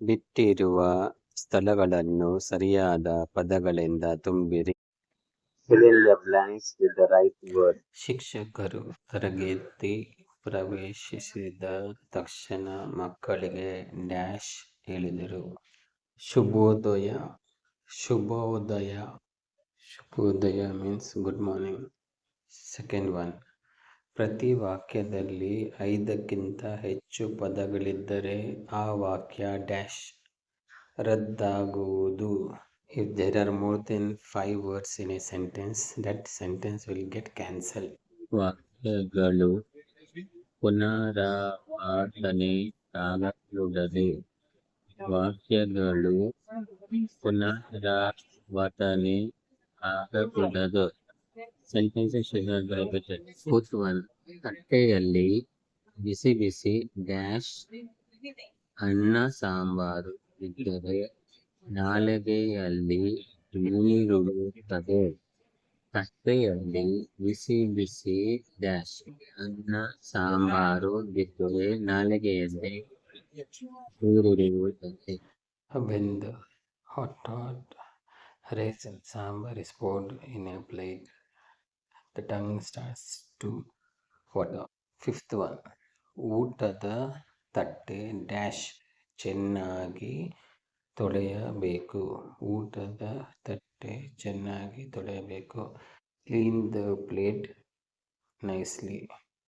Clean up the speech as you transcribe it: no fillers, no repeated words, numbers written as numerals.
ಬಿಟ್ಟಿರುವ ಸ್ಥಳಗಳನ್ನು ಸರಿಯಾದ ಪದಗಳಿಂದ ತುಂಬಿರಿ. Fill in the blanks with the right word. ಶಿಕ್ಷಕರು ತರಗತಿ ಪ್ರವೇಶಿಸಿದ ತಕ್ಷಣ ಮಕ್ಕಳಿಗೆ ಡ್ಯಾಶ್ ಹೇಳಿದರು. ಶುಭೋದಯ. ಶುಭೋದಯ. ಶುಭೋದಯ means good morning. Second one, ಪ್ರತಿ ವಾಕ್ಯದಲ್ಲಿ 5ಕ್ಕಿಂತ ಹೆಚ್ಚು ಪದಗಳಿದ್ದರೆ ಆ ವಾಕ್ಯ dash ರದ್ದಾಗುವುದು. If there are more than 5 words in a sentence, that sentence will get cancelled. ವಾಕ್ಯಗಳು ಪುನರಾವರ್ತನೆ ಆಗಕೂಡದು. ವಾಕ್ಯಗಳು ಪುನರಾವರ್ತನೆ ಆಗಕೂಡದು. Sentences should not be repeated. Fourth one, ತಟ್ಟೆಯಲ್ಲಿ ಬಿಸಿ ಬಿಸಿ ಡ್ಯಾಶ್ ಅನ್ನ ಸಾಂಬಾರು ಇದ್ದರೆ ನಾಲಿಗೆಯಲ್ಲಿ ನೀರುಳಿಯುತ್ತದೆ. ತಟ್ಟೆಯಲ್ಲಿ ಬಿಸಿ ಬಿಸಿ ಡ್ಯಾಶ್ ಅನ್ನ ಸಾಂಬಾರು ಇದ್ದರೆ ನಾಲಿಗೆಯಲ್ಲಿ ನೀರುಳಿಯುತ್ತದೆ. When the hot rice and sambar is poured in a plate, the tongue starts to water. Fifth one, ಊಟದ ತಟ್ಟೆ ಡ್ಯಾಶ್ ಚೆನ್ನಾಗಿ ತೊಳೆಯಬೇಕು. ಊಟದ ತಟ್ಟೆ ಚೆನ್ನಾಗಿ ತೊಳೆಯಬೇಕು. Clean the plate nicely.